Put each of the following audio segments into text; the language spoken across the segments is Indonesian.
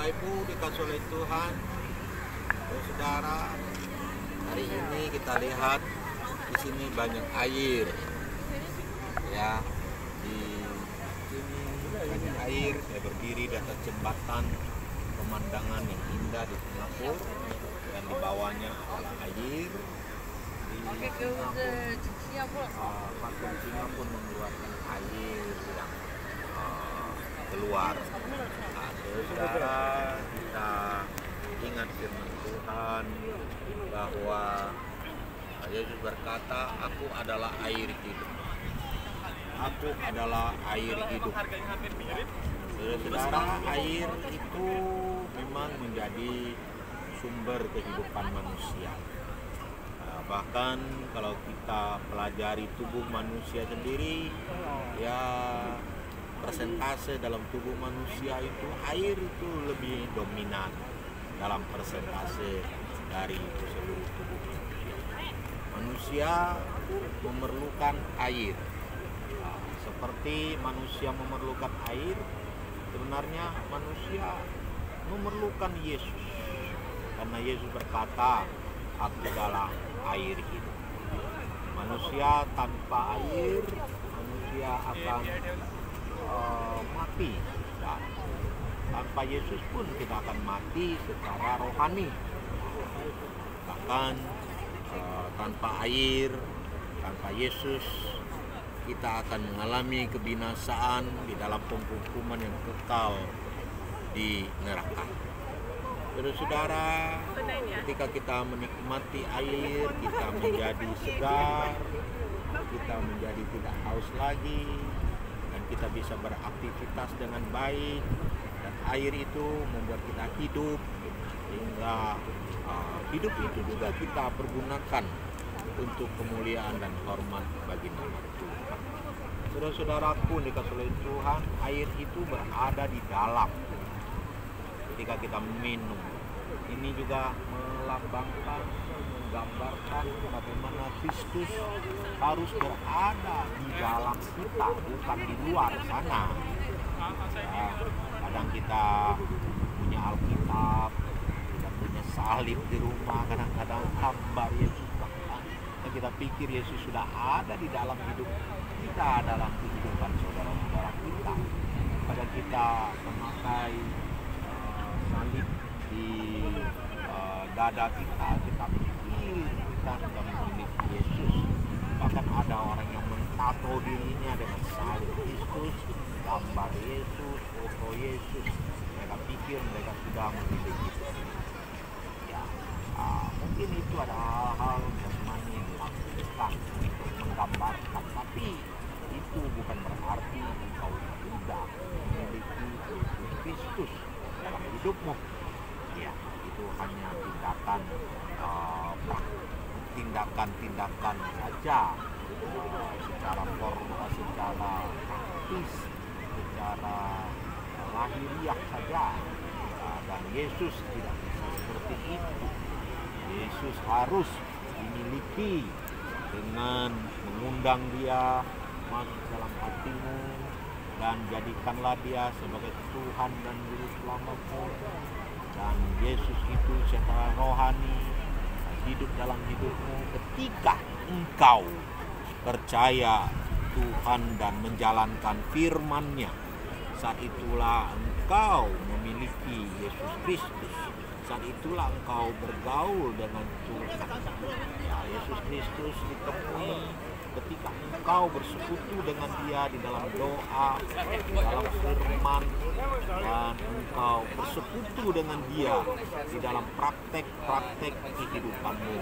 Bapak Ibu dikasih oleh Tuhan, saudara, hari ini kita lihat di sini banyak air, ya. Di sini banyak air. Saya berdiri di atas jembatan, pemandangan yang indah di Singapura, dan di bawahnya adalah air. Di patung singa pun mengeluarkan air yang keluar. Nah, saudara, kita ingat firman Tuhan bahwa Yesus berkata, "Aku adalah air hidup. Aku adalah air hidup." Saudara, air itu memang menjadi sumber kehidupan manusia. Bahkan kalau kita pelajari tubuh manusia sendiri, ya persentase dalam tubuh manusia itu air itu lebih dominan dalam persentase dari seluruh tubuh manusia. Manusia memerlukan air. Seperti manusia memerlukan air, sebenarnya manusia memerlukan Yesus. Karena Yesus berkata, "Aku adalah air hidup." Manusia tanpa air, manusia akan mati. Dan tanpa Yesus pun kita akan mati secara rohani. Bahkan tanpa air, tanpa Yesus, kita akan mengalami kebinasaan di dalam penghukuman yang kekal di neraka. Saudara, ketika kita menikmati air, kita menjadi segar, kita menjadi tidak haus lagi, dan kita bisa beraktivitas dengan baik, dan air itu membuat kita hidup, sehingga hidup itu juga kita pergunakan untuk kemuliaan dan hormat bagi nama Tuhan. Saudara-saudaraku dikasih oleh Tuhan, air itu berada di dalam. Ketika kita minum, ini juga melambangkan, menggambarkan bagaimana Kristus harus berada di dalam kita, bukan di luar sana. Ya, kadang kita punya Alkitab, kita punya salib di rumah, kadang-kadang gambar Yesus, bahkan kita pikir Yesus sudah ada di dalam hidup kita, dalam kehidupan saudara-saudara kita. Pada kita memakai salib di dada kita, kita pikir kita sudah memiliki Yesus. Bahkan ada orang yang mentato dirinya dengan salib Kristus, gambar Yesus, foto Yesus. Mereka pikir mereka sudah memiliki Yesus. Ya, mungkin itu ada hal-hal jasmani yang dilakukan untuk menggambarkan, tapi itu bukan berarti engkau sudah memiliki Yesus Kristus dalam hidupmu. Ya, itu hanya tindakan saja, secara formal, secara praktis, secara lahiriah saja. Dan Yesus tidak bisa seperti itu. Yesus harus dimiliki dengan mengundang Dia masuk dalam hatimu, dan jadikanlah Dia sebagai Tuhan dan Juru Selamatmu. Dan Yesus itu secara rohani hidup dalam hidupmu ketika engkau percaya Tuhan dan menjalankan firman-Nya. Saat itulah engkau memiliki Yesus Kristus. Saat itulah engkau bergaul dengan Tuhan. Ya, Yesus Kristus ditemui ketika engkau bersekutu dengan Dia di dalam doa, di dalam firman, dan engkau bersekutu dengan Dia di dalam praktek-praktek kehidupanmu.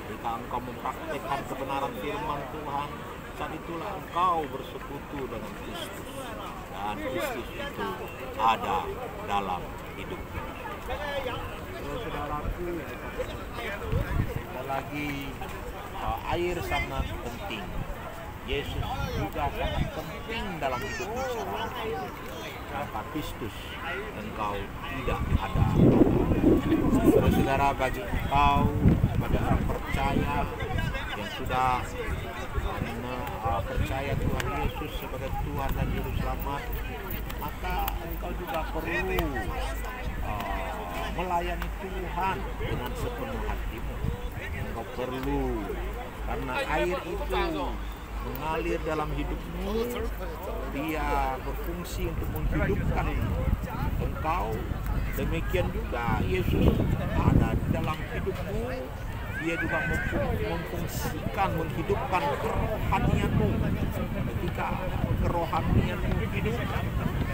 Ketika engkau mempraktekkan kebenaran firman Tuhan, saat itulah engkau bersekutu dengan Kristus, dan Kristus itu ada dalam hidupmu. Saudaraku, ada lagi, air sangat penting. Yesus juga sangat penting dalam hidupmu secara rohani. Tanpa Kristus engkau tidak ada. Saudara, bagi engkau sebagai orang percaya yang sudah percaya Tuhan Yesus sebagai Tuhan dan Juru Selamat, maka engkau juga perlu melayani Tuhan dengan sepenuh hatimu. Engkau perlu, karena air itu mengalir dalam hidupmu, dia berfungsi untuk menghidupkan engkau. Demikian juga Yesus ada di dalam hidupmu, dia juga memfungsikan, menghidupkan kerohanianmu. Ketika kerohanianmu hidup,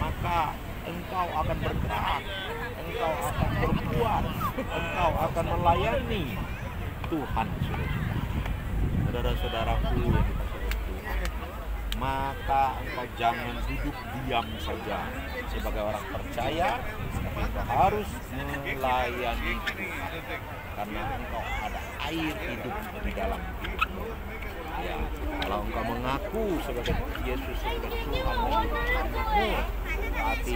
maka engkau akan bergerak, engkau akan berbuat, engkau akan melayani Tuhan. Saudara-saudaraku yang dikasihi Tuhan, maka engkau jangan duduk diam saja sebagai orang percaya, tapi engkau harus melayani Tuhan, karena engkau ada air hidup di dalam hidupmu. Ya, kalau engkau mengaku sebagai Yesus sebagai Tuhan dan Juru berarti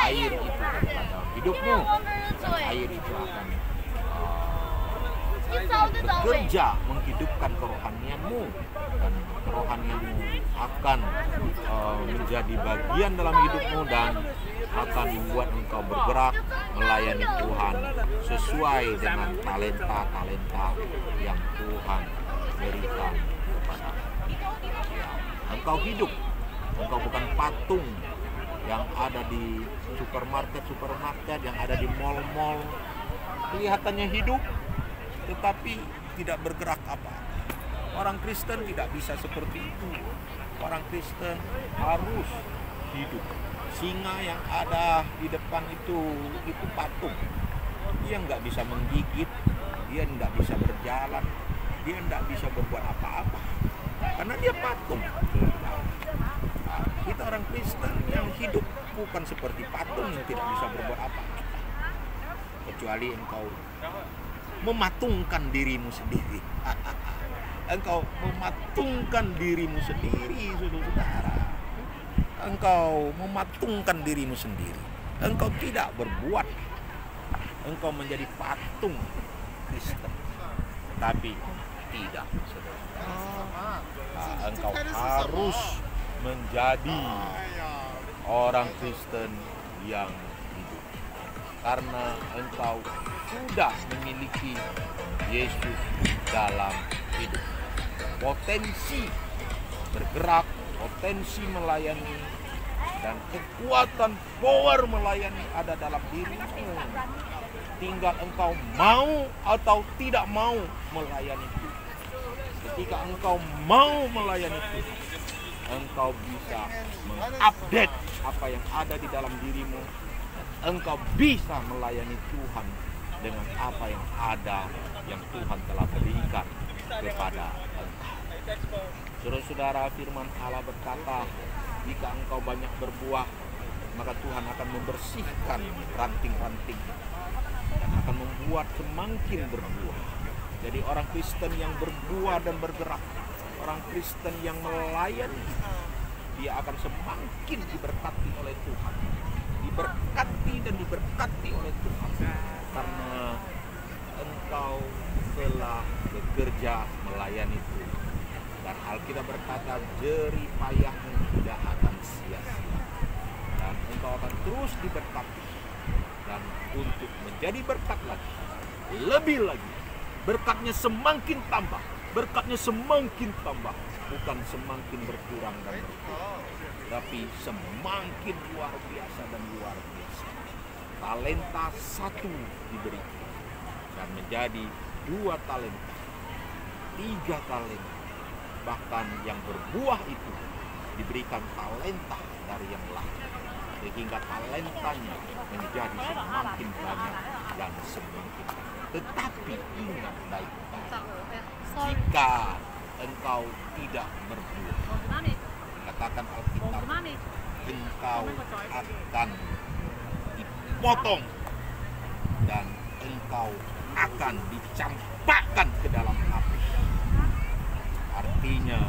air itu akan dalam hidupmu, dan air itu akan bekerja menghidupkan kerohanianmu, dan kerohanianmu akan menjadi bagian dalam hidupmu dan akan membuat engkau bergerak melayani Tuhan sesuai dengan talenta-talenta yang Tuhan berikan kepada ya, engkau hidup. Engkau bukan patung yang ada di supermarket, yang ada di mall-mall, kelihatannya hidup tetapi tidak bergerak apa. Orang Kristen tidak bisa seperti itu. Orang Kristen harus hidup. Singa yang ada di depan itu patung. Dia nggak bisa menggigit, dia nggak bisa berjalan, dia nggak bisa berbuat apa-apa, karena dia patung. Nah, kita orang Kristen yang hidup bukan seperti patung yang tidak bisa berbuat apa-apa, kecuali engkau mematungkan dirimu sendiri. Engkau mematungkan dirimu sendiri, saudara. Engkau mematungkan dirimu sendiri. Engkau tidak berbuat. Engkau menjadi patung Kristen. Tapi tidak, saudara. Engkau harus menjadi orang Kristen yang hidup, karena engkau sudah memiliki Yesus dalam hidup. Potensi bergerak, potensi melayani, dan kekuatan power melayani ada dalam dirimu. Tinggal engkau mau atau tidak mau melayani Tuhan. Ketika engkau mau melayani Tuhan, engkau bisa mengupdate apa yang ada di dalam dirimu. Engkau bisa melayani Tuhan dengan apa yang ada, yang Tuhan telah berikan kepada engkau. Saudara-saudara, firman Allah berkata, jika engkau banyak berbuah, maka Tuhan akan membersihkan ranting-ranting dan akan membuat semakin berbuah. Jadi orang Kristen yang berbuah dan bergerak, orang Kristen yang melayani, dia akan semakin diberkati oleh Tuhan. Diberkati dan diberkati oleh Tuhan, karena engkau telah bekerja melayani Tuhan. Dan Alkitab berkata, jerih payahmu tidak akan sia-sia, dan engkau akan terus diberkati. Dan untuk menjadi berkat lagi, lebih lagi, berkatnya semakin tambah, berkatnya semakin tambah, bukan semakin berkurang dan berkurang, tapi semakin luar biasa dan luar biasa. Talenta satu diberikan dan menjadi 2 talenta, 3 talenta, bahkan yang berbuah itu diberikan talenta dari yang lain, sehingga talentanya menjadi semakin banyak dan semakin banyak. Tetapi ingat baik-baik, jika engkau tidak berbuah, katakan Alkitab, engkau akan dipotong dan engkau akan dicampakkan ke dalam api. Artinya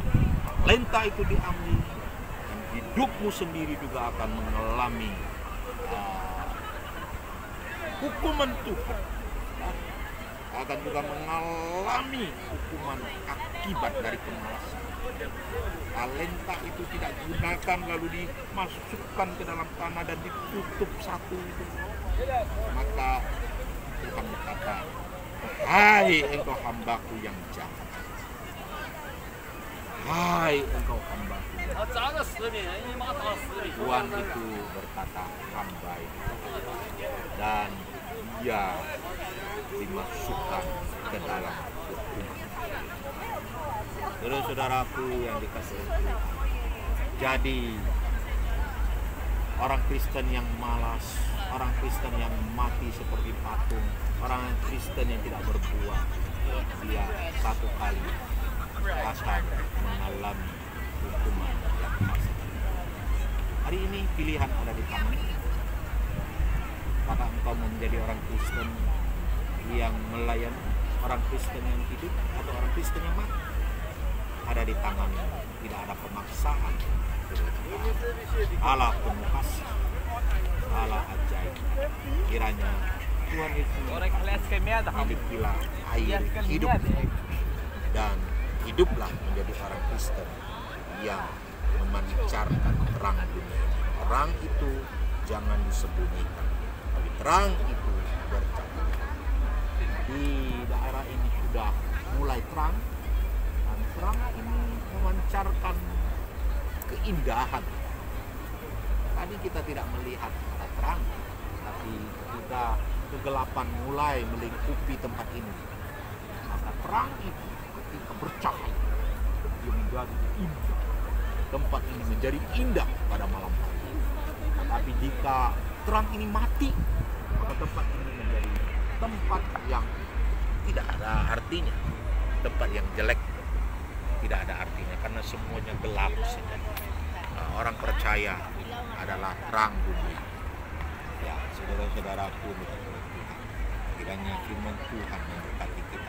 talenta itu diambil dan hidupmu sendiri juga akan mengalami hukuman Tuhan. akan juga mengalami hukuman akibat dari kemalasan. Talenta itu tidak digunakan lalu dimasukkan ke dalam tanah dan ditutup satu itu. Maka Tuhan berkata, hai engkau hambaku yang jahat. Hai engkau hambaku. Tuhan itu berkata hamba itu. Dan dia dimasukkan ke dalam hukuman. Terus saudaraku yang dikasihi Tuhan, jadi orang Kristen yang malas, orang Kristen yang mati seperti patung, orang Kristen yang tidak berbuah, dia satu kali akan mengalami hukuman yang pasti. Hari ini pilihan ada di tanganmu. Apakah engkau mau menjadi orang Kristen yang melayani, orang Kristen yang hidup, atau orang Kristen yang mati? Ada di tanganmu, tidak ada pemaksaan. Allah penuh kasih, Allah ajaib. Kiranya Tuhan itu memilikilah air hidup dan hiduplah menjadi orang Kristen yang memancarkan terang dunia. Terang itu jangan disembunyikan, tapi terang itu bercahaya. Di daerah ini sudah mulai terang, dan terang ini memancarkan keindahan. Tadi kita tidak melihat ada terang, tapi kita kegelapan mulai melingkupi tempat ini. Maka terang itu ketika bercahaya, dia menjadi indah. Tempat ini menjadi indah pada malam hari. Tapi jika terang ini mati, maka tempat ini menjadi tempat yang tidak ada artinya, tempat yang jelek, tidak ada artinya karena semuanya gelap saja. Orang percaya adalah terang dunia. Ya, saudara-saudaraku, kiranya firman Tuhan memberkati kita